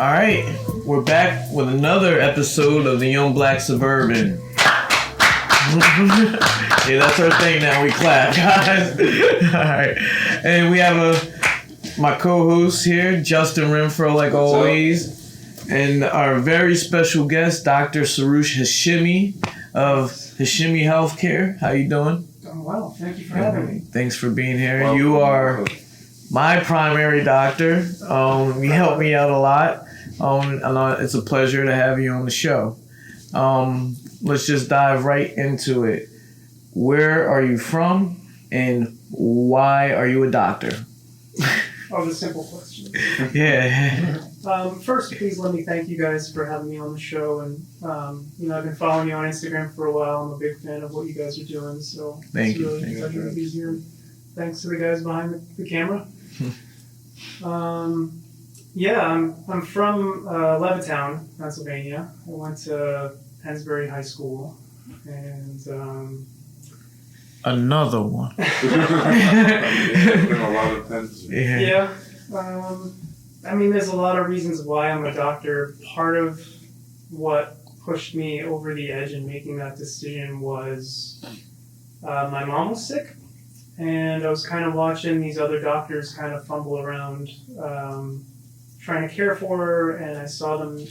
All right, we're back with another episode of the Young Black Suburban. Yeah, that's our thing now. We clap, guys. All right, and we have my co-host here, Justin Renfrow, like always, and our very special guest, Dr. Soroosh Hashemi of Hashemi Healthcare. How you doing? Doing well. Thank you for having me. Thanks for being here. Welcome. You are my primary doctor. You help me out a lot. It's a pleasure to have you on the show. Let's just dive right into it. Where are you from, and why are you a doctor? Oh, the simple question. Yeah. First, please let me thank you guys for having me on the show. And, I've been following you on Instagram for a while. I'm a big fan of what you guys are doing. So Thank you. Really a pleasure to be here. Thanks to the guys behind the camera. I'm from Levittown, Pennsylvania. I went to Pennsbury High School, and another one. A lot of Pennsbury. Yeah. There's a lot of reasons why I'm a doctor. Part of what pushed me over the edge in making that decision was my mom was sick, and I was kind of watching these other doctors kind of fumble around trying to care for her, and I saw them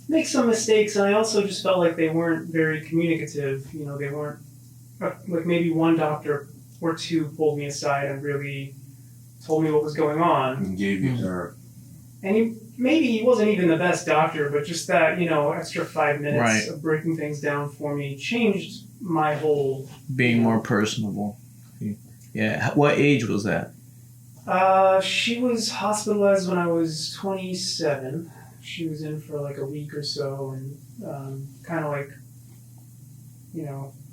make some mistakes, and I also just felt like they weren't very communicative. They weren't, like maybe one doctor or two pulled me aside and really told me what was going on. And gave you her. And he wasn't even the best doctor, but just that, extra 5 minutes of breaking things down for me changed my whole... Being more personable. Yeah. What age was that? She was hospitalized when I was 27. She was in for like a week or so, and kind of like,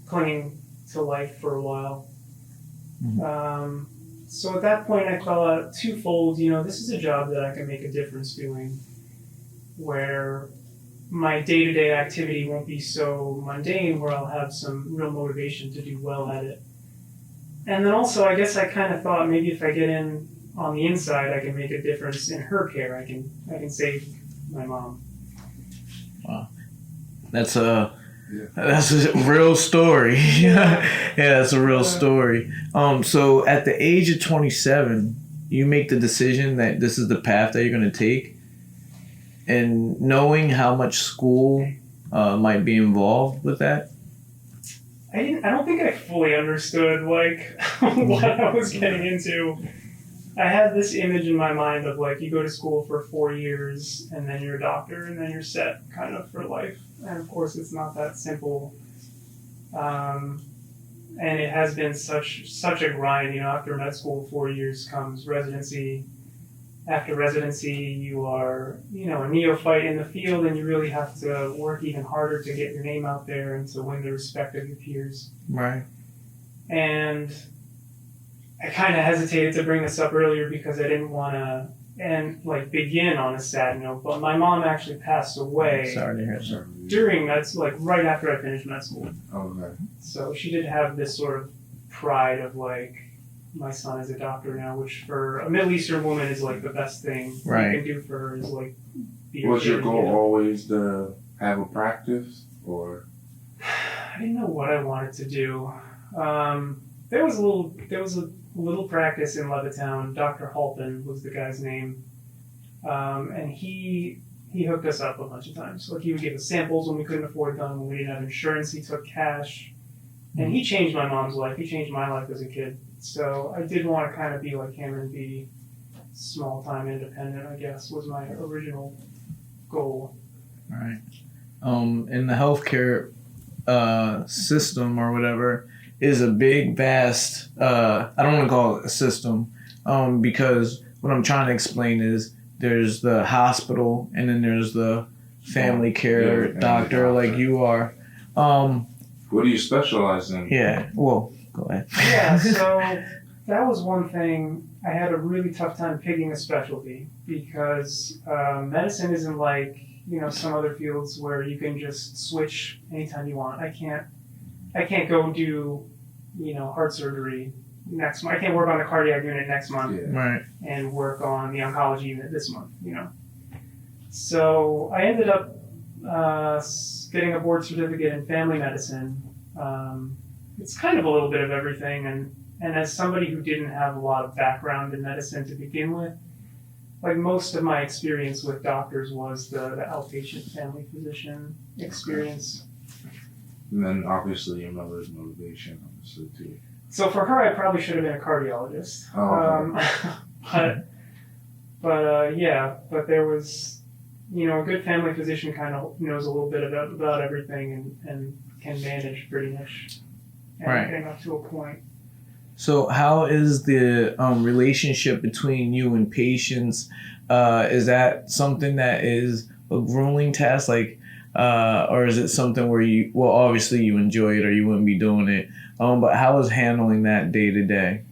clinging to life for a while. Mm-hmm. So at that point I thought twofold, this is a job that I can make a difference doing, where my day-to-day activity won't be so mundane, where I'll have some real motivation to do well at it. And then also, I guess I kind of thought maybe if I get in on the inside, I can make a difference in her care. I can save my mom. Wow, that's a real story. Yeah, that's a real story. So at the age of 27, you make the decision that this is the path that you're going to take, and knowing how much school might be involved with that. I don't think I fully understood what I was getting into. I had this image in my mind of you go to school for 4 years and then you're a doctor and then you're set kind of for life. And of course it's not that simple. And it has been such a grind. After med school, 4 years comes residency. After residency, you are, a neophyte in the field, and you really have to work even harder to get your name out there and to win the respect of your peers. Right. And I kind of hesitated to bring this up earlier because I didn't want to begin on a sad note, but my mom actually passed away. Sorry to hear that. During right after I finished med school. Okay. So she did have this sort of pride of my son is a doctor now, which for a Middle Eastern woman is the best thing you can do for her is be Was your goal always to have a practice, or? I didn't know what I wanted to do. There was a little practice in Levittown. Dr. Halpin was the guy's name, and he hooked us up a bunch of times. He would give us samples when we couldn't afford them, when we didn't have insurance. He took cash, and he changed my mom's life. He changed my life as a kid. So I did want to kind of be like him and be small-time independent, I guess, was my original goal. All right. In the healthcare system or whatever is a big, vast, I don't want to call it a system, because what I'm trying to explain is there's the hospital and then there's the family care doctor like you are. What do you specialize in? Yeah, well, go ahead. Yeah, so that was one thing. I had a really tough time picking a specialty because medicine isn't like, some other fields where you can just switch anytime you want. I can't go do, heart surgery next month. I can't work on the cardiac unit next month Right. and work on the oncology unit this month, So I ended up getting a board certificate in family medicine. It's kind of a little bit of everything, and as somebody who didn't have a lot of background in medicine to begin with, like most of my experience with doctors was the outpatient family physician experience. And then obviously your mother's motivation, obviously too. So for her, I probably should have been a cardiologist. But there was, a good family physician kind of knows a little bit about everything and can manage pretty much everything up to a point. So how is the relationship between you and patients? Is that something that is a grueling task, or is it something where obviously you enjoy it or you wouldn't be doing it, but how is handling that day to day?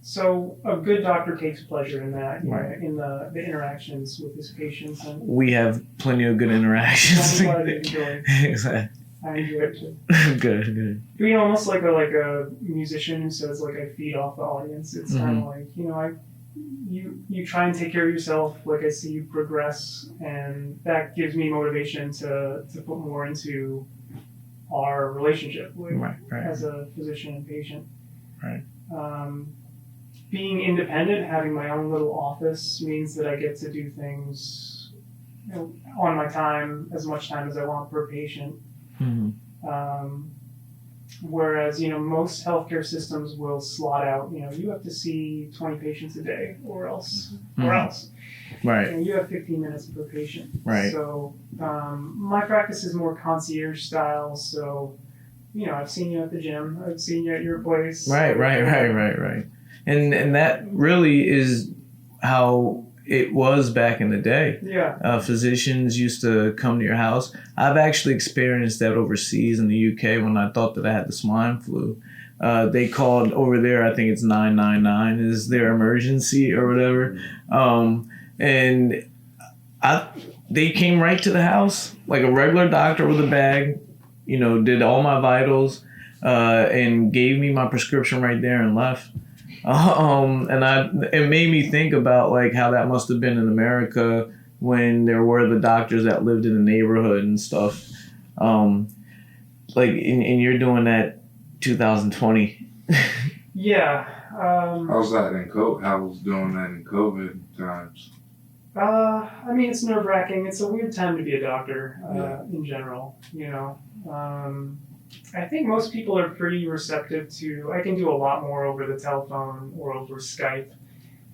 So a good doctor takes pleasure in that, in the interactions with his patients. And we have plenty of good interactions. I'm glad you enjoy it. Exactly. I enjoy it too. Good. Almost like a musician who says I feed off the audience. It's kind of like, you try and take care of yourself. Like I see you progress, and that gives me motivation to put more into our relationship as a physician and patient. Right. Being independent, having my own little office means that I get to do things on my time, as much time as I want per patient. Mm-hmm. Whereas, most healthcare systems will slot out, you have to see 20 patients a day or else. Right. You have 15 minutes per patient. Right. So my practice is more concierge style. So, I've seen you at the gym. I've seen you at your place. Right. And that really is how it was back in the day. Yeah. Physicians used to come to your house. I've actually experienced that overseas in the UK when I thought that I had the swine flu. They called over there, I think it's 999 is their emergency or whatever. And they came right to the house, like a regular doctor with a bag, did all my vitals, and gave me my prescription right there and left. It made me think about how that must have been in America when there were the doctors that lived in the neighborhood and stuff. And you're doing that 2020. Yeah. How's that in COVID? How was doing that in COVID times? It's nerve-wracking. It's a weird time to be a doctor in general. I think most people are pretty receptive to. I can do a lot more over the telephone or over Skype,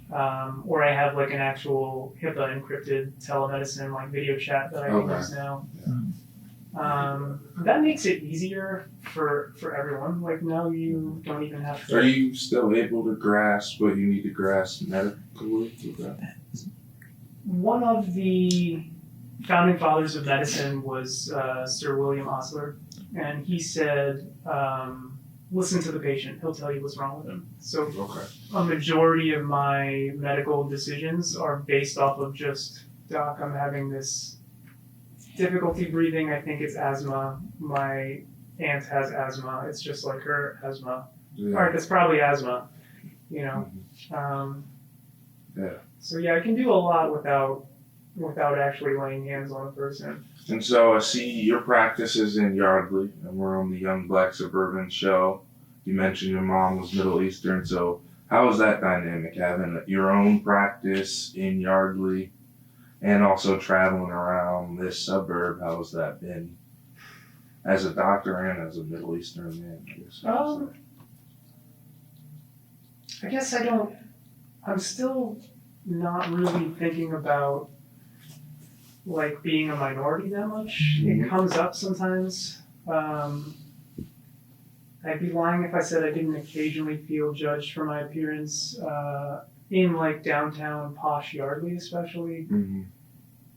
or I have an actual HIPAA encrypted telemedicine video chat that I can use now. That makes it easier for everyone. Now you don't even have to. Are you still able to grasp what you need to grasp medically? One of the founding fathers of medicine was Sir William Osler. And he said, listen to the patient. He'll tell you what's wrong with him. So a majority of my medical decisions are based off of just, Doc, I'm having this difficulty breathing. I think it's asthma. My aunt has asthma. It's just like her asthma. Yeah. All right, that's probably asthma, So I can do a lot without actually laying hands on a person. And so I see your practice is in Yardley, and we're on the Young Black Suburban show. You mentioned your mom was Middle Eastern, so how is that dynamic, having your own practice in Yardley and also traveling around this suburb? How has that been as a doctor and as a Middle Eastern man, I guess? I guess I'm still not really thinking about being a minority that much. It comes up sometimes. I'd be lying if I said I didn't occasionally feel judged for my appearance in downtown posh Yardley, especially.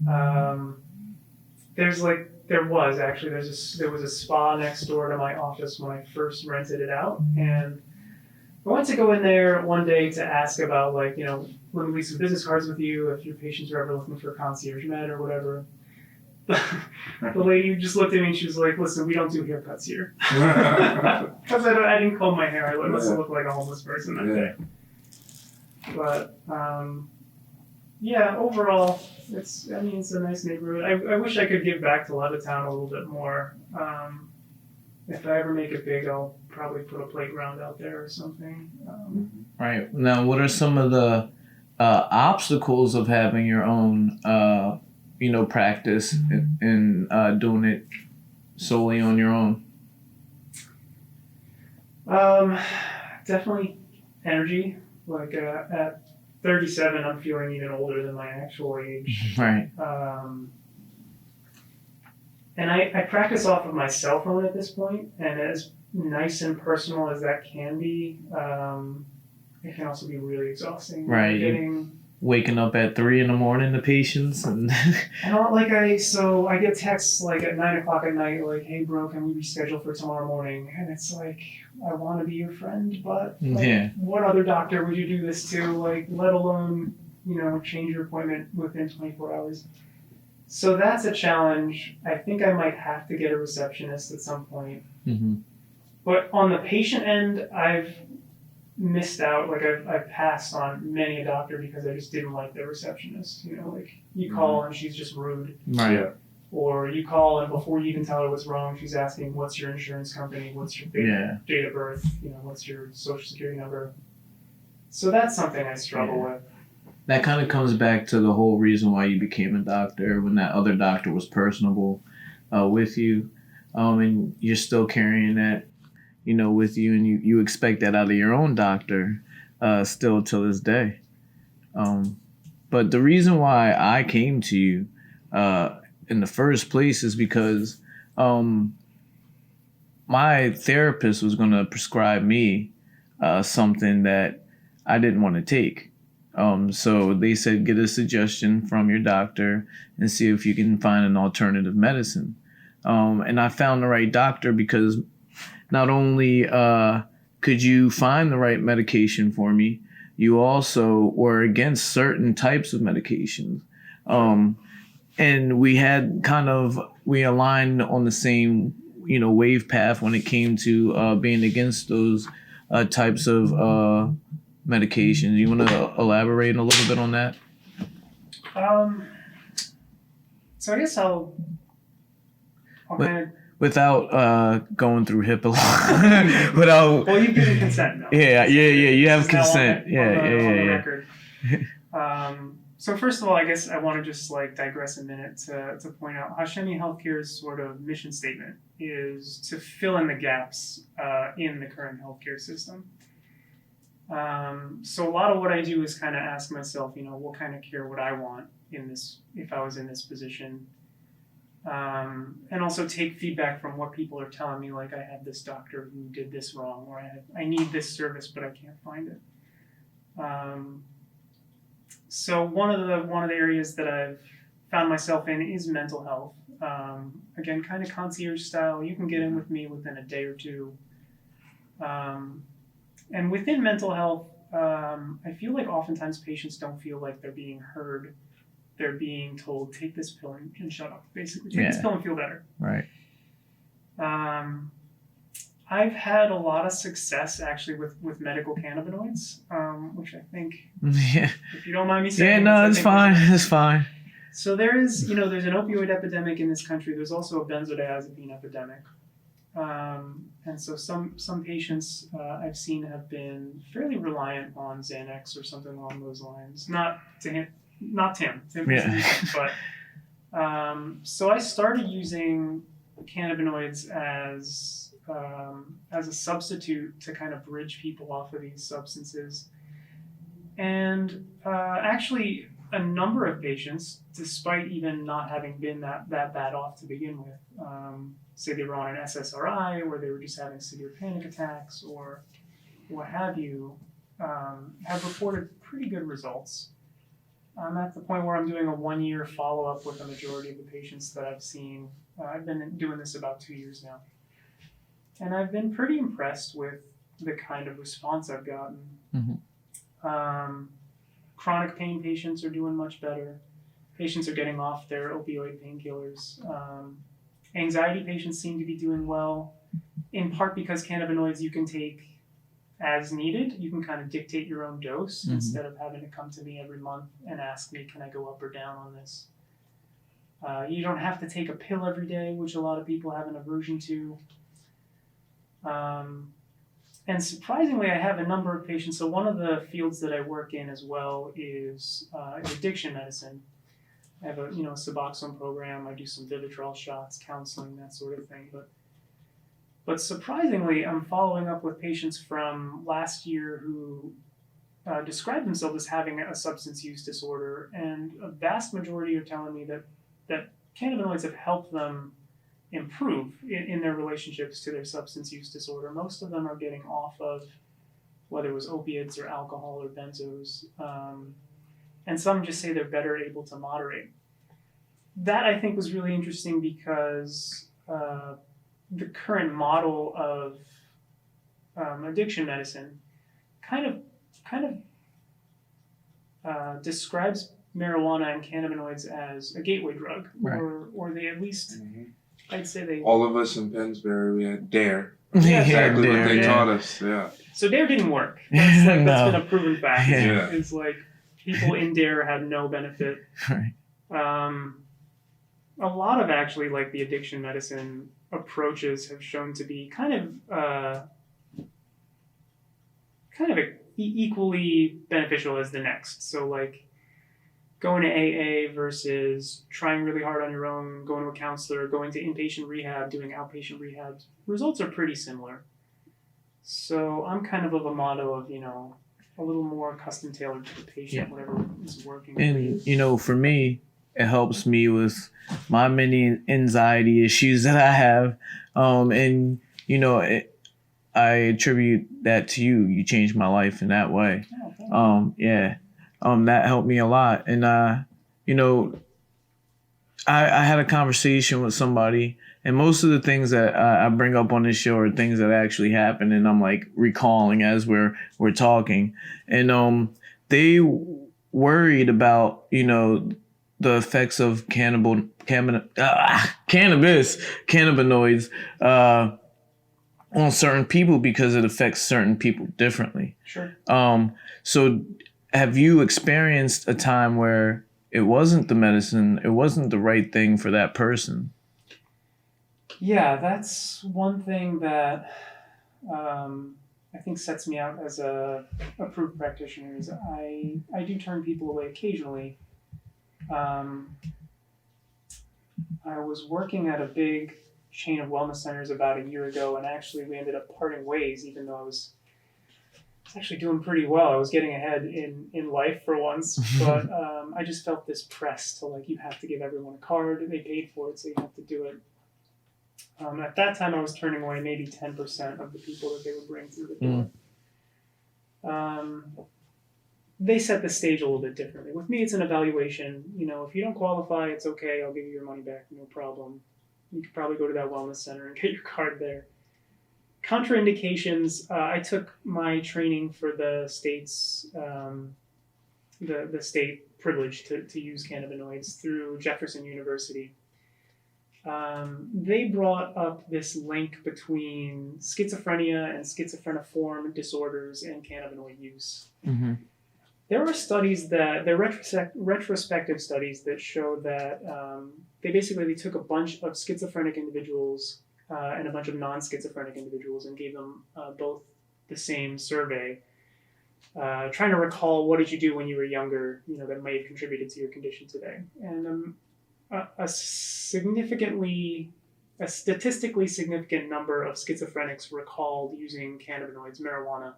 There was a spa next door to my office when I first rented it out, and I went to go in there one day to ask about let me leave some business cards with you if your patients are ever looking for concierge med or whatever. The lady just looked at me and she was like, listen, we don't do haircuts here. Because I didn't comb my hair. I must have looked like a homeless person that day. But yeah, overall, it's a nice neighborhood. I wish I could give back to Levittown a little bit more. If I ever make it big, I'll probably put a playground out there or something. Right. Now, what are some of the obstacles of having your own, practice and doing it solely on your own? Definitely energy. Like at 37, I'm feeling even older than my actual age. Right. And I practice off of my cell phone at this point, and as nice and personal as that can be, it can also be really exhausting. Right. Waking up at 3 a.m, the patients, and I get texts like at 9 o'clock at night, like, "Hey bro, can we reschedule for tomorrow morning?" And it's like, I want to be your friend, but what other doctor would you do this to? Like, let alone change your appointment within 24 hours. So that's a challenge. I think I might have to get a receptionist at some point. Mm-hmm. But on the patient end, I've missed out. Like I've passed on many a doctor because I just didn't like their receptionist. Like you call and she's just rude. Right. Yeah. Or you call and before you even tell her what's wrong, she's asking, "What's your insurance company? What's your date of birth? What's your social security number?" So that's something I struggle with. That kind of comes back to the whole reason why you became a doctor, when that other doctor was personable with you, and you're still carrying that, with you, and you expect that out of your own doctor still till this day. But the reason why I came to you in the first place is because my therapist was going to prescribe me something that I didn't want to take. So they said, get a suggestion from your doctor and see if you can find an alternative medicine. And I found the right doctor because not only could you find the right medication for me, you also were against certain types of medications. And we aligned on the same, wave path when it came to being against those types of medications. You want to elaborate a little bit on that? So I guess I'll kind of... Without going through HIPAA. Without... Well, you've given consent now. Yeah. You have consent. On the record. So first of all, I guess I want to just digress a minute to point out Hashemi Healthcare's sort of mission statement is to fill in the gaps in the current healthcare system. So a lot of what I do is kind of ask myself, what kind of care would I want if I was in this position? And also take feedback from what people are telling me, like I have this doctor who did this wrong, or I need this service, but I can't find it. So one of the areas that I've found myself in is mental health. Again, kind of concierge style. You can get in with me within a day or two. And within mental health, I feel like oftentimes patients don't feel like they're being heard. They're being told, take this pill and shut up, basically. Take this pill and feel better. Right. I've had a lot of success, actually, with medical cannabinoids, which I think, if you don't mind me saying. Yeah, no, it's fine. It's fine. So there's an opioid epidemic in this country. There's also a benzodiazepine epidemic. And so some patients I've seen have been fairly reliant on Xanax or something along those lines. Not Tim. But so I started using cannabinoids as a substitute to kind of bridge people off of these substances. And actually, a number of patients, despite even not having been that bad off to begin with, say they were on an SSRI or they were just having severe panic attacks or what have you, have reported pretty good results. I'm at the point where I'm doing a 1-year follow-up with a majority of the patients that I've seen. I've been doing this about 2 years now. And I've been pretty impressed with the kind of response I've gotten. Mm-hmm. Chronic pain patients are doing much better. Patients are getting off their opioid painkillers. Anxiety patients seem to be doing well, in part because cannabinoids you can take as needed. You can kind of dictate your own dose Mhm. instead of having to come to me every month and ask me, can I go up or down on this? You don't have to take a pill every day, which a lot of people have an aversion to. And surprisingly, I have a number of patients. So one of the fields that I work in as well is addiction medicine. I have a Suboxone program. I do some Vivitrol shots, counseling, that sort of thing. But surprisingly, I'm following up with patients from last year who describe themselves as having a substance use disorder, and a vast majority are telling me that cannabinoids have helped them improve in their relationships to their substance use disorder. Most of them are getting off of whether it was opiates or alcohol or benzos, and some just say they're better able to moderate. That I think was really interesting because the current model of addiction medicine kind of describes marijuana and cannabinoids as a gateway drug, Right. or they at least, I'd say they. All of us in Pennsbury, we had DARE. Yeah, Exactly what Dare, they yeah. taught us. Yeah. So DARE didn't work. That's No. been a proven fact. Yeah. It's like people in DARE had no benefit. Right. A lot of actually like the addiction medicine approaches have shown to be kind of equally beneficial as the next. So like going to AA versus trying really hard on your own, going to a counselor, going to inpatient rehab, doing outpatient rehab, results are pretty similar. So I'm kind of a motto of, a little more custom tailored to the patient, Yeah. whatever is working. And for me, it helps me with my many anxiety issues that I have, I attribute that to you. You changed my life in that way. Oh, thank you. That helped me a lot. And I had a conversation with somebody, and most of the things that I bring up on this show are things that actually happened, and I'm like recalling as we're talking. And they worried about the effects of cannabinoids on certain people because it affects certain people differently. Sure. So have you experienced a time where it wasn't the medicine, it wasn't the right thing for that person? Yeah, that's one thing that I think sets me out as a approved practitioner is I do turn people away occasionally. I was working at a big chain of wellness centers about a year ago, and actually we ended up parting ways, even though I was actually doing pretty well. I was getting ahead in life for once, but I just felt this press to you have to give everyone a card. They paid for it, so you have to do it. At that time, I was turning away maybe 10% of the people that they would bring through the door. They set the stage a little bit differently. With me, it's an evaluation. If you don't qualify, it's okay. I'll give you your money back, no problem. You could probably go to that wellness center and get your card there. Contraindications, I took my training for the state's, the state privilege to use cannabinoids through Jefferson University. They brought up this link between schizophrenia and schizophreniform disorders and cannabinoid use. Mm-hmm. There are studies they're retrospective studies that show that they took a bunch of schizophrenic individuals and a bunch of non-schizophrenic individuals and gave them both the same survey, trying to recall what did you do when you were younger, that may have contributed to your condition today. And a statistically significant number of schizophrenics recalled using cannabinoids, marijuana,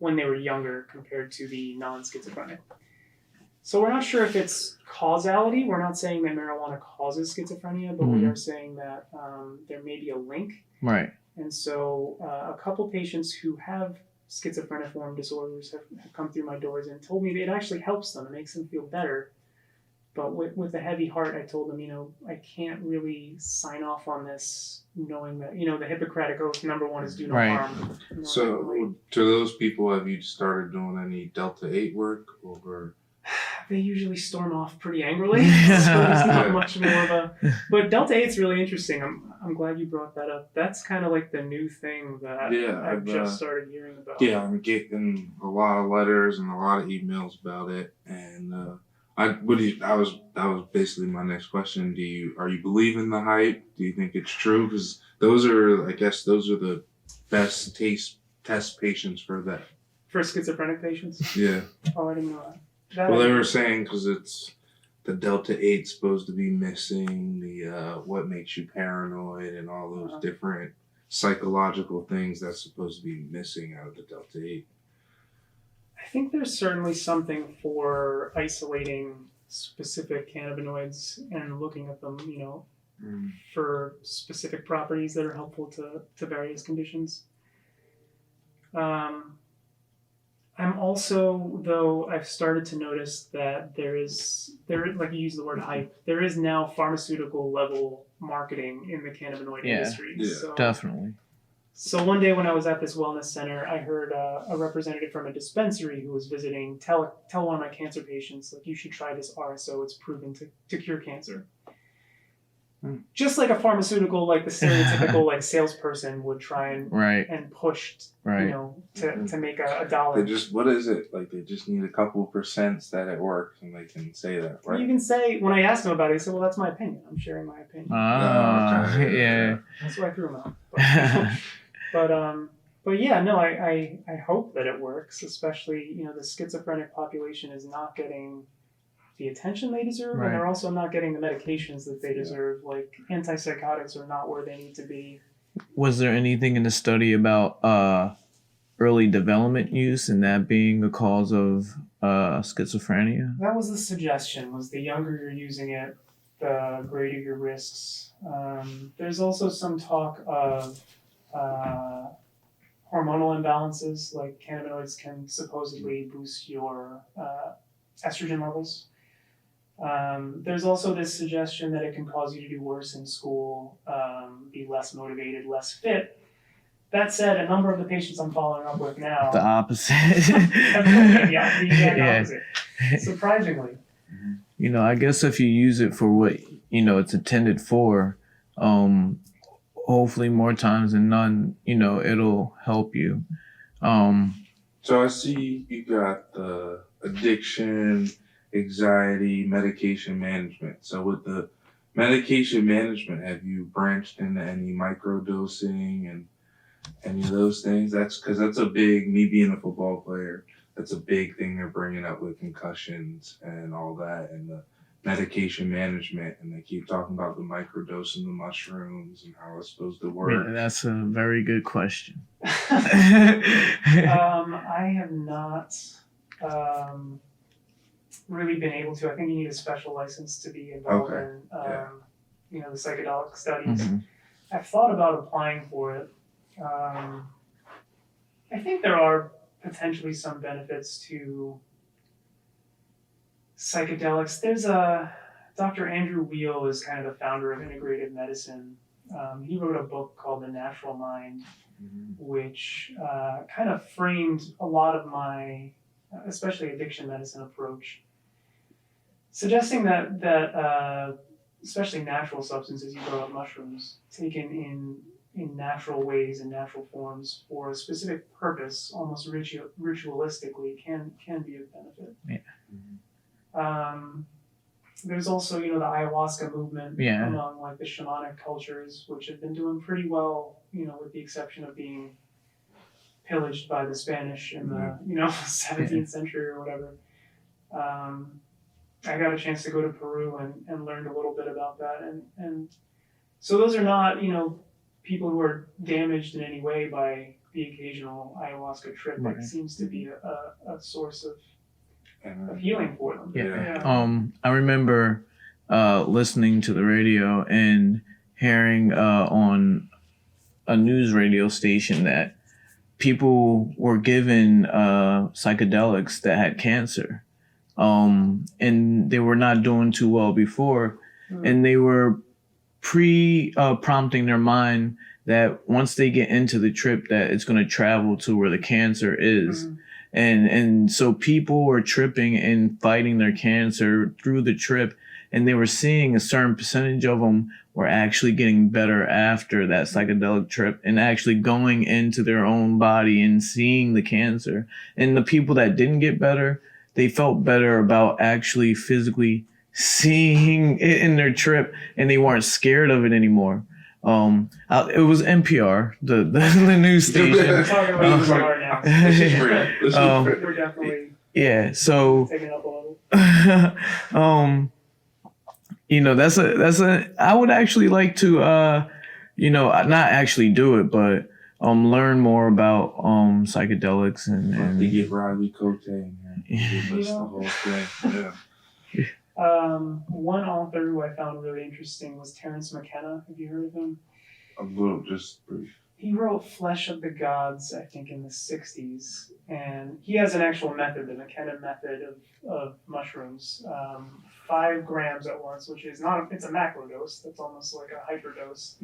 when they were younger compared to the non-schizophrenic. So we're not sure if it's causality. We're not saying that marijuana causes schizophrenia, but we are saying that there may be a link. Right. And so a couple patients who have schizophreniform disorders have come through my doors and told me that it actually helps them. It makes them feel better. But with a heavy heart, I told them, I can't really sign off on this knowing that, the Hippocratic Oath, number one is do no harm. So to those people, have you started doing any Delta 8 work or? They usually storm off pretty angrily, so there's not much more of a. But Delta 8's really interesting. I'm I'm glad you brought that up. That's kind of like the new thing that I've just started hearing about. Yeah, I'm getting a lot of letters and a lot of emails about it, and that was basically my next question. Are you believing the hype? Do you think it's true? Because those are the best test patients for that. For schizophrenic patients? Yeah. Oh, I didn't know that. Well, they were saying because it's the Delta 8 supposed to be missing, the what makes you paranoid and all those different psychological things that's supposed to be missing out of the Delta 8. I think there's certainly something for isolating specific cannabinoids and looking at them, for specific properties that are helpful to various conditions. I'm also, though, I've started to notice that there like you use the word hype, there is now pharmaceutical level marketing in the cannabinoid industry. Yeah, so, definitely. So one day when I was at this wellness center, I heard a representative from a dispensary who was visiting tell one of my cancer patients, like, you should try this RSO, it's proven to cure cancer. Just like a pharmaceutical, like the stereotypical like salesperson would try and push, to make a dollar. They just, what is it? Like they just need a couple of % that it works, and they can say that, right? You can say, when I asked him about it, he said, well, that's my opinion. I'm sharing my opinion. Okay. Yeah. That's why I threw him out. But yeah, no, I hope that it works, especially, the schizophrenic population is not getting the attention they deserve, and they're also not getting the medications that they deserve. Like, antipsychotics are not where they need to be. Was there anything in the study about early development use and that being a cause of schizophrenia? That was the suggestion, was the younger you're using it, the greater your risks. There's also some talk of hormonal imbalances, like cannabinoids can supposedly boost your estrogen levels. There's also this suggestion that it can cause you to do worse in school, be less motivated, less fit. That said, a number of the patients I'm following up with now... The opposite. Opposite. Surprisingly. I guess if you use it for what, it's intended for, hopefully more times than none, it'll help you. So I see you got the addiction, anxiety, medication management. So with the medication management, have you branched into any microdosing and any of those things? That's because that's a big, me being a football player, that's a big thing they're bringing up with concussions and all that, and the medication management, and they keep talking about the microdosing the mushrooms and how it's supposed to work. Yeah, that's a very good question. I have not really been able to. I think you need a special license to be involved in the psychedelic studies. Mm-hmm. I've thought about applying for it. I think there are potentially some benefits to psychedelics. There's Dr. Andrew Weil is kind of the founder of integrative medicine. He wrote a book called The Natural Mind, which kind of framed a lot of my, especially addiction medicine approach, suggesting that especially natural substances, you brought up mushrooms, taken in natural ways and natural forms for a specific purpose, almost ritualistically, can be of benefit. Yeah. There's also, the ayahuasca movement among like the shamanic cultures, which have been doing pretty well, with the exception of being pillaged by the Spanish in the 17th century or whatever. I got a chance to go to Peru and learned a little bit about that, and so those are not people who are damaged in any way by the occasional ayahuasca trip. It seems to be a source of healing for them. I remember listening to the radio and hearing on a news radio station that people were given psychedelics that had cancer, and they were not doing too well before, and they were prompting their mind that once they get into the trip that it's going to travel to where the cancer is. And so people were tripping and fighting their cancer through the trip, and they were seeing a certain percentage of them were actually getting better after that psychedelic trip and actually going into their own body and seeing the cancer. And the people that didn't get better, they felt better about actually physically seeing it in their trip, and they weren't scared of it anymore. It was NPR, the news station. We're talking about NPR now. This is real. This is real. We're definitely Yeah, so taking up a level. you know, that's a I would actually like to you know, not actually do it, but learn more about psychedelics and To get Riley Cote in here. Give us the whole thing. Yeah. One author who I found really interesting was Terence McKenna. Have you heard of him? A little, just brief. He wrote Flesh of the Gods, I think, in the 60s. And he has an actual method, the McKenna method of mushrooms. 5 grams at once, which is not, it's a macro dose. That's almost like a hyperdose.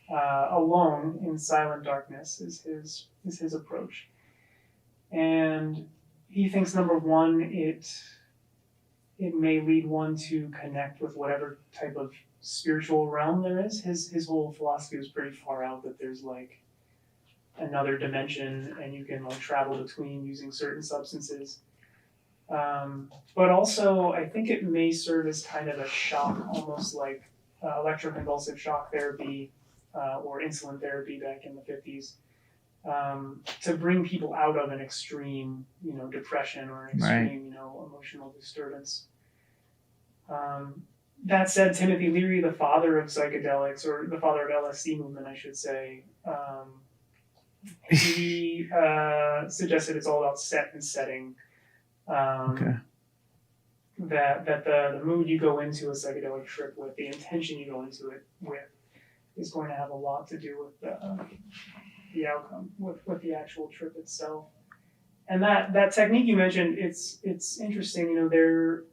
Alone in silent darkness is his approach. And he thinks, number one, it may lead one to connect with whatever type of spiritual realm there is. His whole philosophy was pretty far out, that there's like another dimension and you can like travel between using certain substances. But also I think it may serve as kind of a shock, almost like electroconvulsive shock therapy or insulin therapy back in the 50s. To bring people out of an extreme, you know, depression or an extreme, you know, emotional disturbance. That said, Timothy Leary, the father of psychedelics, or the father of LSD movement, I should say, he suggested it's all about set and setting. okay. That the mood you go into a psychedelic trip with, the intention you go into it with, is going to have a lot to do with the outcome, with the actual trip itself. And that technique you mentioned, it's interesting. You know,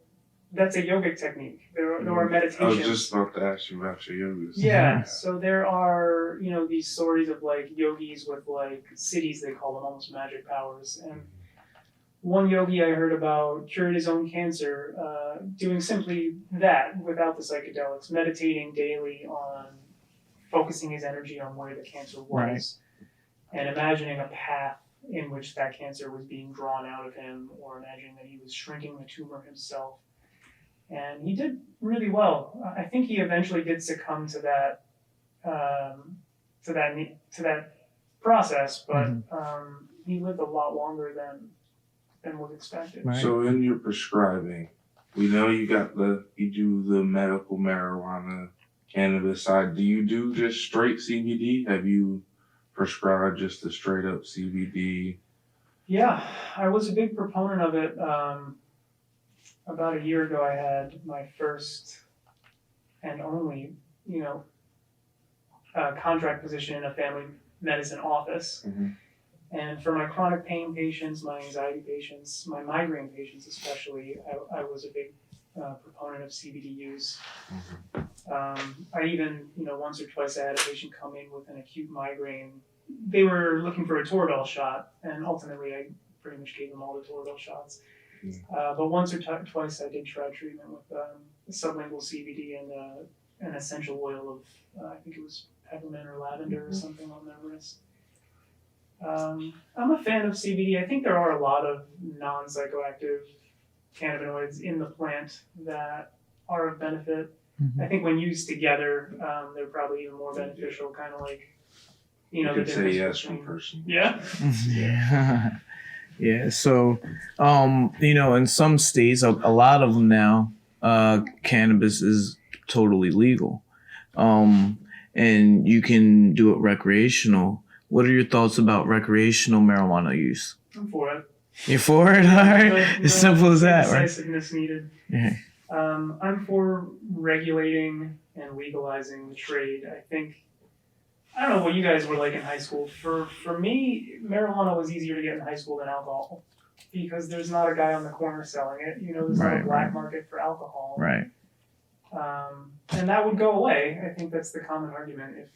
that's a yogic technique. There are meditations. I was just about to ask you about your yogas. Yeah. So there are, you know, these stories of like yogis with like cities, they call them, almost magic powers. And one yogi I heard about cured his own cancer, doing simply that without the psychedelics, meditating daily on focusing his energy on where the cancer was, and imagining a path in which that cancer was being drawn out of him, or imagining that he was shrinking the tumor himself. And he did really well. I think he eventually did succumb to that process, but he lived a lot longer than was expected. Right. So in your prescribing, we know you do the medical marijuana cannabis side. Do you do just straight CBD? Have you prescribed just the straight up CBD? Yeah, I was a big proponent of it. About a year ago, I had my first and only, you know, contract position in a family medicine office. And for my chronic pain patients, my anxiety patients, my migraine patients especially, I was a big proponent of CBD use. I even, you know, once or twice I had a patient come in with an acute migraine. They were looking for a Toradol shot, and ultimately I pretty much gave them all the Toradol shots. But once or twice I did try treatment with sublingual CBD and an essential oil of, I think it was peppermint or lavender or something on their wrist. I'm a fan of CBD. I think there are a lot of non-psychoactive cannabinoids in the plant that are of benefit. I think when used together, they're probably even more beneficial, kind of like, you know, You the could say difference yes from between... person. Yeah? Yeah. Yeah. So, you know, in some states, a lot of them now, cannabis is totally legal. And you can do it recreational. What are your thoughts about recreational marijuana use? I'm for it. You're for it? All right. As simple as that, right? Decisiveness needed. Yeah. I'm for regulating and legalizing the trade. I don't know what you guys were like in high school. For me, marijuana was easier to get in high school than alcohol, because there's not a guy on the corner selling it. You know, there's not a black market for alcohol. Right. And that would go away. I think that's the common argument if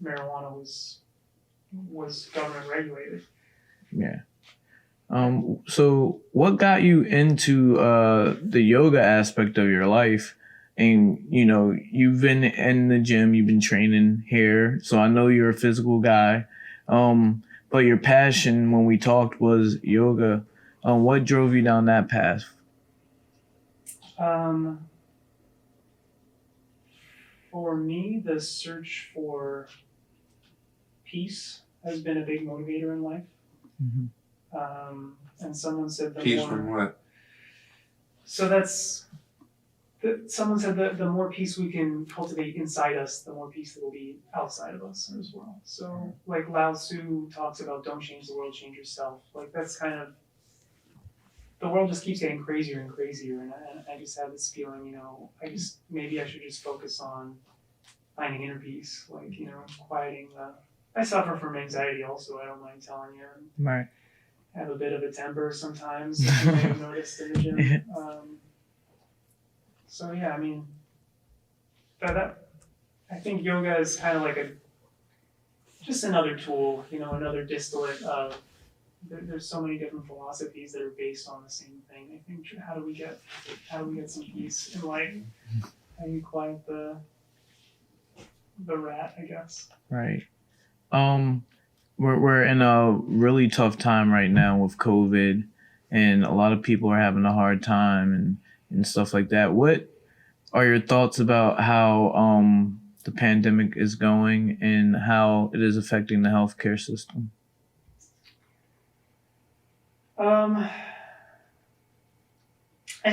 marijuana was government regulated. Yeah. So what got you into the yoga aspect of your life? and you've been in the gym, you've been training here, so I know you're a physical guy. But your passion when we talked was yoga. What drove you down that path? For me, the search for peace has been a big motivator in life. Mm-hmm. And someone said Peace from what? So someone said that the more peace we can cultivate inside us, the more peace there will be outside of us as well. So like Lao Tzu talks about, don't change the world, change yourself. Like that's kind of, the world just keeps getting crazier and crazier. And I just have this feeling, maybe I should just focus on finding inner peace, quieting I suffer from anxiety also, I don't mind telling you. Right. I have a bit of a temper sometimes, as you may have noticed in the gym. So yeah, I mean, I think yoga is kind of like just another tool, another distillate of, there's so many different philosophies that are based on the same thing. I think, how do we get some peace in life? How do you quiet the rat, I guess? Right. We're in a really tough time right now with COVID, and a lot of people are having a hard time and stuff like that. What are your thoughts about how the pandemic is going and how it is affecting the healthcare system? I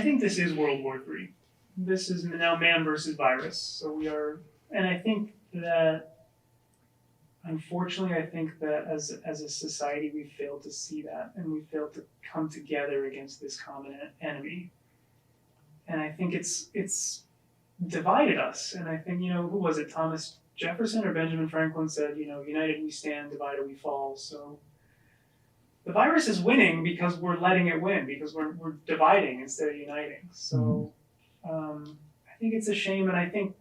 think this is World War III. This is now man versus virus. So and I think that, unfortunately, as a society, we failed to see that, and we failed to come together against this common enemy. And I think it's divided us. And I think, who was it? Thomas Jefferson or Benjamin Franklin said, united we stand, divided we fall. So the virus is winning because we're letting it win, because we're dividing instead of uniting. So I think it's a shame, and I think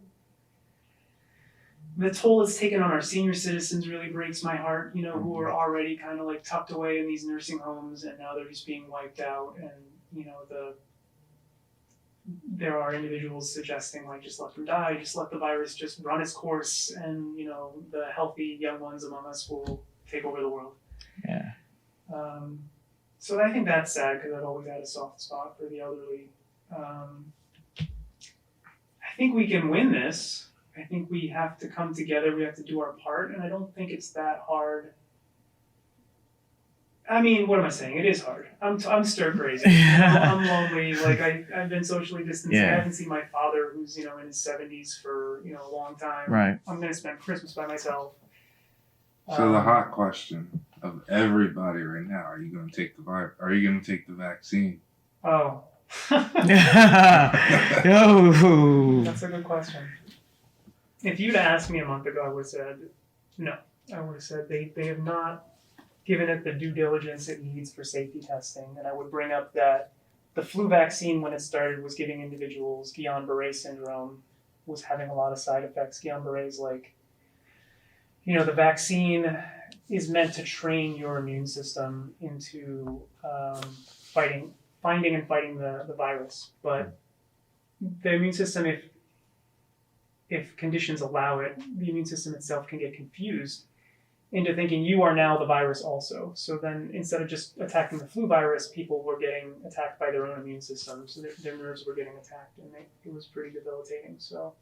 the toll it's taken on our senior citizens really breaks my heart, who are already kind of like tucked away in these nursing homes, and now they're just being wiped out. And, there are individuals suggesting, like, just let them die, just let the virus just run its course, and, the healthy young ones among us will take over the world. Yeah. So I think that's sad, because I've always had a soft spot for the elderly. I think we can win this. I think we have to come together. We have to do our part, and I don't think it's that hard. I mean, what am I saying? It is hard. I'm stir crazy. I'm lonely. Like I've been socially distancing. Yeah. I haven't seen my father, who's in his 70s, for a long time. Right. I'm gonna spend Christmas by myself. So the hot question of everybody right now: are you going to take Are you going to take the vaccine? Oh. Yo. That's a good question. If you'd asked me a month ago, I would have said no. I would have said they have not given it the due diligence it needs for safety testing. And I would bring up that the flu vaccine, when it started, was giving individuals Guillain-Barré syndrome, was having a lot of side effects. Guillain-Barré is like, the vaccine is meant to train your immune system into finding and fighting the virus. But the immune system, if conditions allow it, the immune system itself can get confused into thinking you are now the virus also. So then, instead of just attacking the flu virus, people were getting attacked by their own immune system. So their nerves were getting attacked, and it was pretty debilitating. So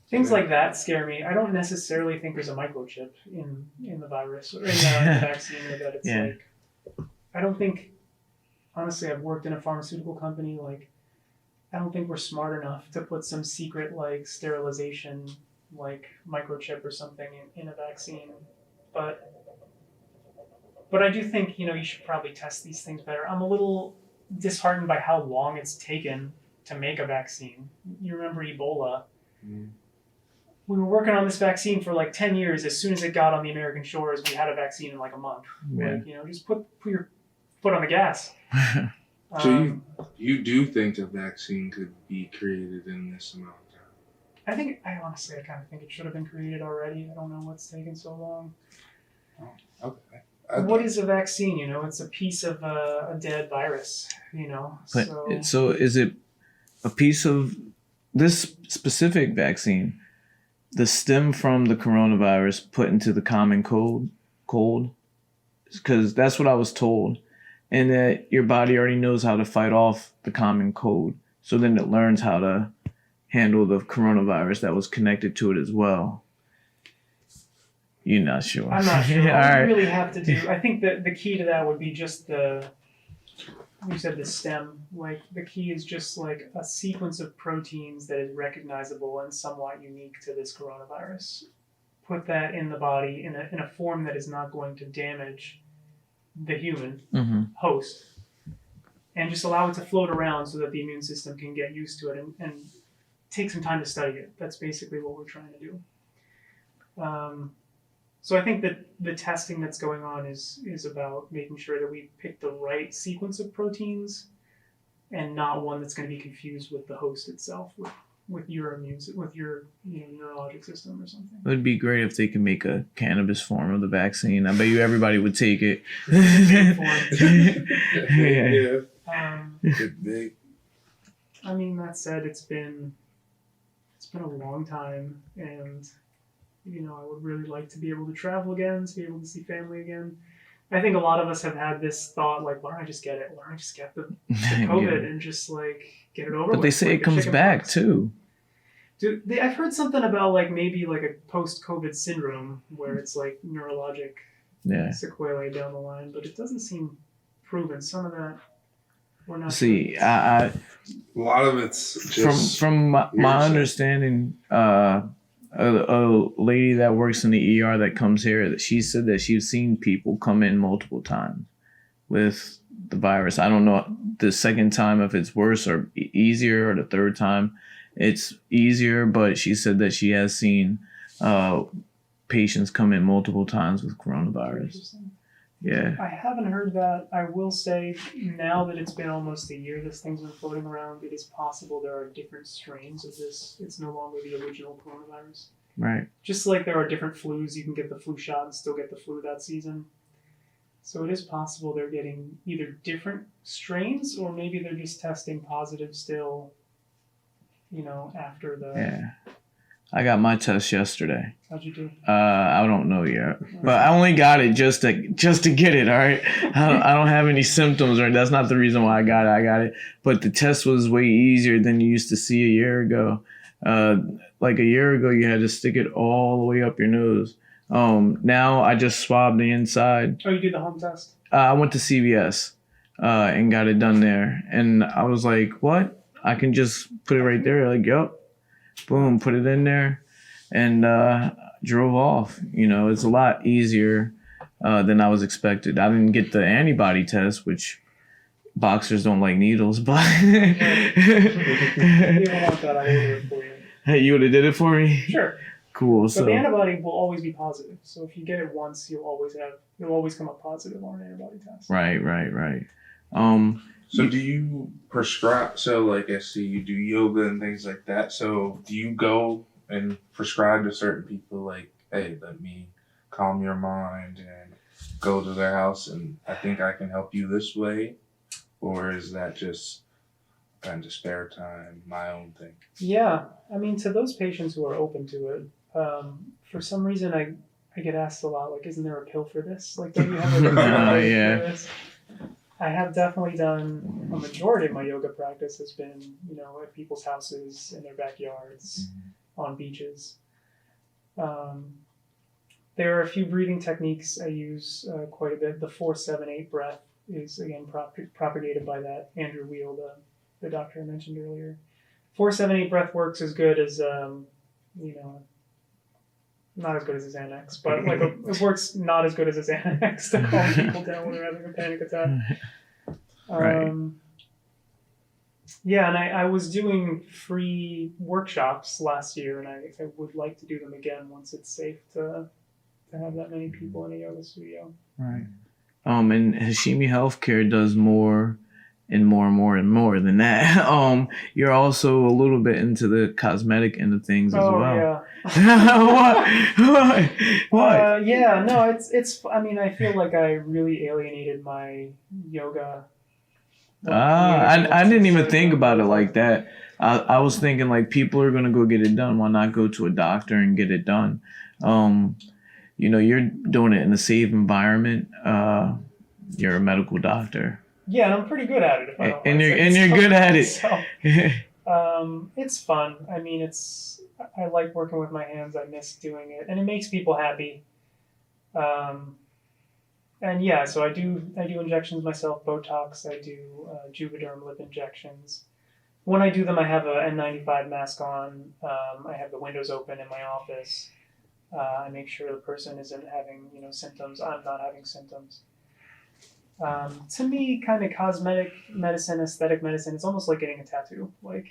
things like that scare me. I don't necessarily think there's a microchip in the virus or in the vaccine, or that it's like, I don't think, honestly, I've worked in a pharmaceutical company, I don't think we're smart enough to put some secret sterilization microchip or something in a vaccine. But I do think, you should probably test these things better. I'm a little disheartened by how long it's taken to make a vaccine. You remember Ebola? Mm. We were working on this vaccine for 10 years. As soon as it got on the American shores, we had a vaccine in a month. Yeah. Just put your foot on the gas. So you do think a vaccine could be created in this amount of time? I honestly kind of think it should have been created already. I don't know what's taken so long. Oh, okay. What is a vaccine? It's a piece of a dead virus, But so is it a piece of this specific vaccine, the stem from the coronavirus put into the common cold, because that's what I was told, and that your body already knows how to fight off the common cold. So then it learns how to handle the coronavirus that was connected to it as well. You're not sure. I'm not sure. All All right. really have to do. I think that the key to that would be just you said the stem. Like the key is just like a sequence of proteins that is recognizable and somewhat unique to this coronavirus. Put that in the body in a form that is not going to damage the human host, and just allow it to float around so that the immune system can get used to it and take some time to study it. That's basically what we're trying to do. So I think that the testing that's going on is about making sure that we pick the right sequence of proteins and not one that's going to be confused with the host itself, with your neurologic system or something. It would be great if they could make a cannabis form of the vaccine. I bet you everybody would take it. Big. I mean, that said, it's been a long time, and I would really like to be able to travel again, to be able to see family again. I think a lot of us have had this thought, like, why don't I just get it? Why don't I just get the COVID and just, like, get it over with? But they say like it comes back, too. Dude, I've heard something about, like, maybe, like, a post-COVID syndrome where it's, like, neurologic sequelae down the line, but it doesn't seem proven. Some of that, we're not See, sure. A lot of it's just... From my understanding, a lady that works in the ER that comes here, that she said that she's seen people come in multiple times with the virus. I don't know the second time if it's worse or easier, or the third time it's easier, but she said that she has seen patients come in multiple times with coronavirus. Yeah. I haven't heard that. I will say, now that it's been almost a year this thing's been floating around, it is possible there are different strains of this. It's no longer the original coronavirus. Right. Just like there are different flus, you can get the flu shot and still get the flu that season. So it is possible they're getting either different strains, or maybe they're just testing positive still, after the... Yeah. I got my test yesterday. How'd you do? I don't know yet, but I only got it just to get it. All right, I don't have any symptoms, or that's not the reason why I got it. I got it, but the test was way easier than you used to see a year ago. Like a year ago, you had to stick it all the way up your nose. Now I just swabbed the inside. Oh, you did the home test? I went to CVS and got it done there, and I was like, "What? I can just put it right there." Like, yup. Boom, put it in there, and drove off. It's a lot easier than I was expected. I didn't get the antibody test, which boxers don't like needles, but You don't want that, I order it for you. Hey, you would have did it for me? Sure. Cool. But So the antibody will always be positive. So if you get it once, you'll always come up positive on an antibody test. Right. So do you prescribe, so like I see you do yoga and things like that, so do you go and prescribe to certain people like, hey, let me calm your mind and go to their house and I think I can help you this way? Or is that just kind of spare time, my own thing? Yeah, I mean, to those patients who are open to it, for some reason I get asked a lot, like, isn't there a pill for this? Like, don't you have a pill for this? I have definitely done a majority of my yoga practice has been, at people's houses, in their backyards, on beaches. There are a few breathing techniques I use quite a bit. The 4-7-8 breath is, again, propagated by that Andrew Weil, the doctor I mentioned earlier. 4-7-8 breath works as good as, not as good as a Xanax, but it works not as good as a Xanax to calm people down when they're having a panic attack. Right. Yeah, and I was doing free workshops last year, and I would like to do them again once it's safe to have that many people in a yoga studio. Right. And Hashemi Healthcare does more and more than that. You're also a little bit into the cosmetic end of things as well. Yeah. What? Yeah, no, it's. I mean, I feel like I really alienated my yoga. I didn't even think about it like that. I was thinking like people are gonna go get it done. Why not go to a doctor and get it done? You're doing it in a safe environment. You're a medical doctor. Yeah, and I'm pretty good at it. If I don't and you're good at it. So, it's fun. I mean, I like working with my hands. I miss doing it, and it makes people happy. And yeah, so I do injections myself, Botox. I do Juvederm lip injections. When I do them, I have a N95 mask on. I have the windows open in my office. I make sure the person isn't having symptoms. I'm not having symptoms. To me, kind of cosmetic medicine, aesthetic medicine, it's almost like getting a tattoo. Like,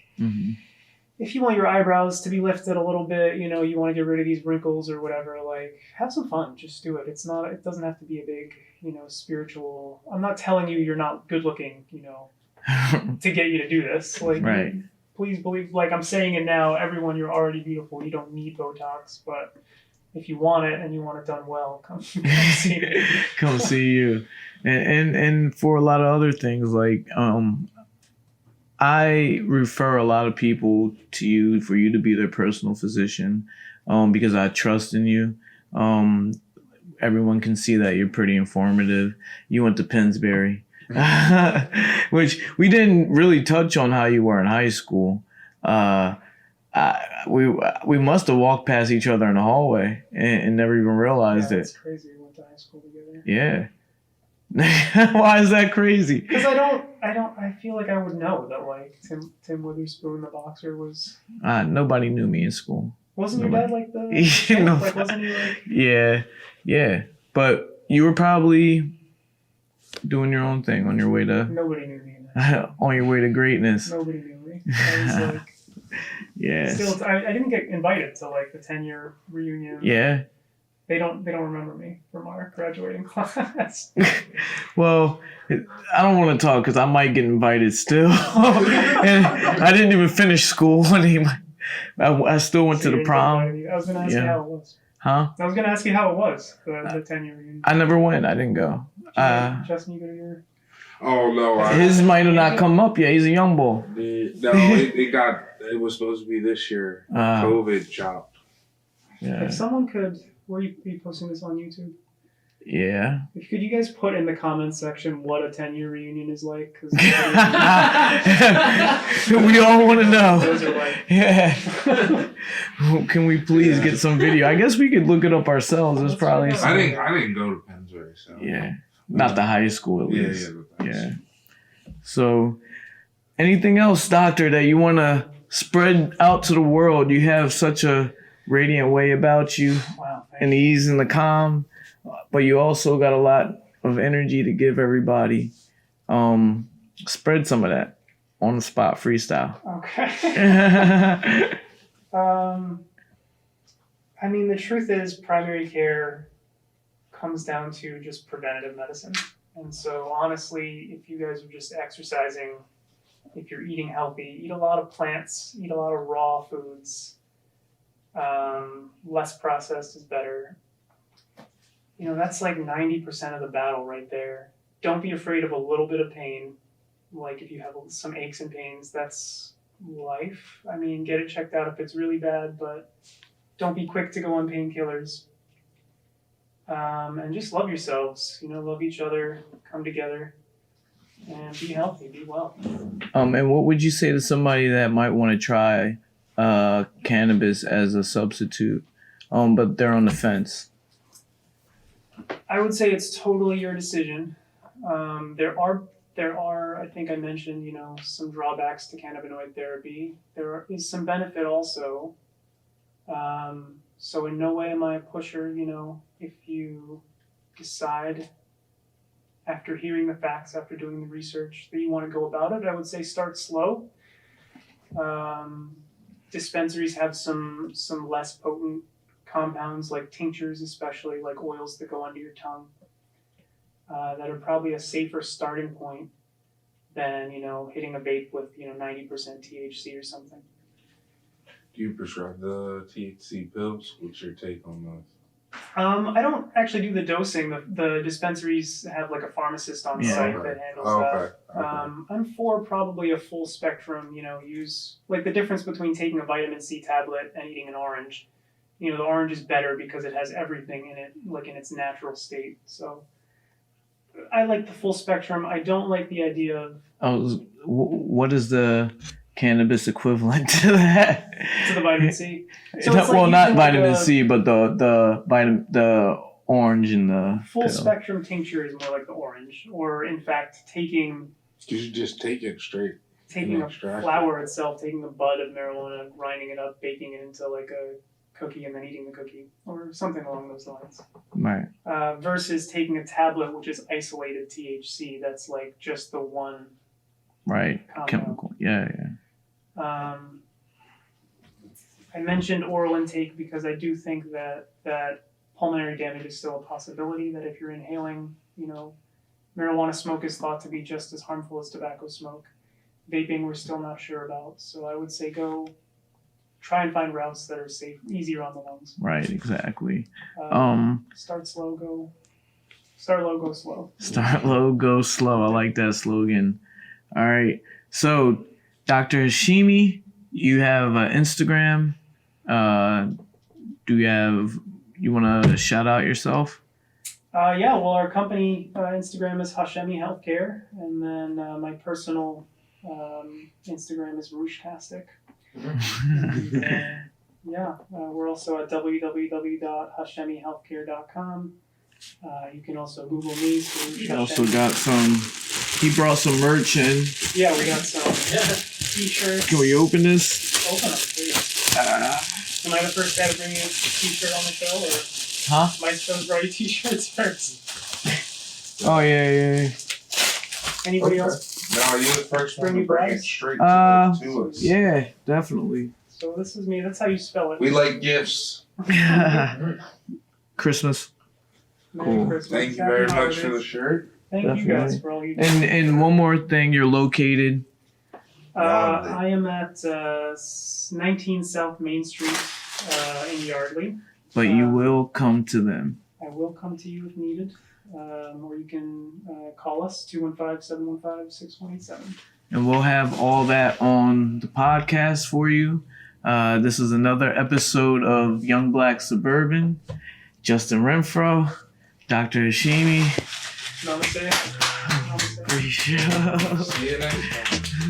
if you want your eyebrows to be lifted a little bit, you want to get rid of these wrinkles or whatever, like, have some fun. Just do it. It doesn't have to be a big, spiritual. I'm not telling you you're not good looking, to get you to do this. Like, right. Please believe, like I'm saying it now, everyone, you're already beautiful. You don't need Botox, but if you want it and you want it done well, come see me. Come see you. And for a lot of other things, like I refer a lot of people to you for you to be their personal physician, because I trust in you. Everyone can see that you're pretty informative. You went to Pennsbury, which we didn't really touch on how you were in high school. We must have walked past each other in the hallway and never even realized it. That's crazy. We went to high school together. Yeah. Why is that crazy? Because I feel like I would know that, like, Tim Witherspoon, the boxer, was. Nobody knew me in school. Wasn't Nobody. Your dad like the? No. Like, wasn't he like? Yeah. But you were probably doing your own thing on your way to. Nobody knew me. On your way to greatness. Nobody knew me. I was like. Yeah. Still, I didn't get invited to like the 10-year reunion. Yeah. They don't remember me from our graduating class. Well, I don't want to talk because I might get invited still. And I didn't even finish school. I still went to the prom. I was going to ask you how it was. Huh? I was going to ask you how it was, the 10-year reunion. I never went. I didn't go. Justin, you go to your... Oh, no. His might have not come up yet. He's a young boy. It was supposed to be this year. COVID chopped. Yeah. If someone could... Were you posting this on YouTube? Yeah. Could you guys put in the comments section what a 10-year reunion is like? Cause we all want to know. Those are like... Yeah. Can we please get some video? I guess we could look it up ourselves. There's probably some... I didn't go to Pennsbury, so... Yeah. Not the high school, at least. Yeah. So, anything else, doctor, that you want to spread out to the world? You have such a radiant way about you. Wow. And the ease and the calm, but you also got a lot of energy to give everybody. Spread some of that on the spot freestyle. Okay. I mean, the truth is primary care comes down to just preventative medicine. And so honestly, if you guys are just exercising, if you're eating healthy, eat a lot of plants, eat a lot of raw foods. Less processed is better. That's like 90% of the battle right there. Don't be afraid of a little bit of pain. Like if you have some aches and pains, that's life. I mean, get it checked out if it's really bad, but don't be quick to go on painkillers. And just love yourselves, love each other, come together, and be healthy, be well. And what would you say to somebody that might want to try cannabis as a substitute, but they're on the fence? I would say it's totally your decision. There are, I think I mentioned, some drawbacks to cannabinoid therapy. There is some benefit also. So in no way am I a pusher, if you decide after hearing the facts, after doing the research that you want to go about it, I would say start slow. Dispensaries have some less potent compounds like tinctures, especially like oils that go under your tongue, that are probably a safer starting point than hitting a vape with 90% THC or something. Do you prescribe the THC pills? What's your take on those? I don't actually do the dosing. The dispensaries have like a pharmacist on site that handles that. I'm for probably a full spectrum, use like the difference between taking a vitamin C tablet and eating an orange. The orange is better because it has everything in it, like in its natural state. So I like the full spectrum. I don't like the idea of... what is the cannabis equivalent to that? To the vitamin C. So not vitamin C, but the orange and the full pill. spectrum tincture is more like the orange, or in fact taking. You should just take it straight. Taking a flower itself, taking the bud of marijuana, grinding it up, baking it into like a cookie, and then eating the cookie, or something along those lines. Right. Versus taking a tablet, which is isolated THC. That's like just the one. Right. Compound. Chemical. Yeah. I mentioned oral intake because I do think that pulmonary damage is still a possibility, that if you're inhaling, marijuana smoke is thought to be just as harmful as tobacco smoke. Vaping, we're still not sure about. So I would say try and find routes that are safe, easier on the lungs. Right, exactly. Start slow, start low, go slow. Start low, go slow. I like that slogan. All right. So, Dr. Hashemi, you have Instagram. You want to shout out yourself? Well, our company Instagram is Hashemi Healthcare, and then my personal Instagram is Rooshtastic. We're also at www.hashemihealthcare.com. You can also Google me. He also got he brought some merch in. Yeah, we got some t-shirts. Can we open this? Open them, please. Am I the first guy to bring you a t-shirt on the show, or am I supposed to write you t-shirts first? Oh, yeah. Anybody else? No, you're the first one to bring it straight to us. Yeah, definitely. So this is me. That's how you spell it. We like gifts. Christmas. Merry Christmas. Thank you Happy very much holidays. for the shirt. Thank you guys for all you do. And one more thing, you're located. I am at 19 South Main Street in Yardley. But you will come to them. I will come to you if needed. Or you can call us, 215-715-6187. And we'll have all that on the podcast for you. This is another episode of Young Black Suburban. Justin Renfrow, Dr. Hashemi. Namaste. Appreciate it. See you next time.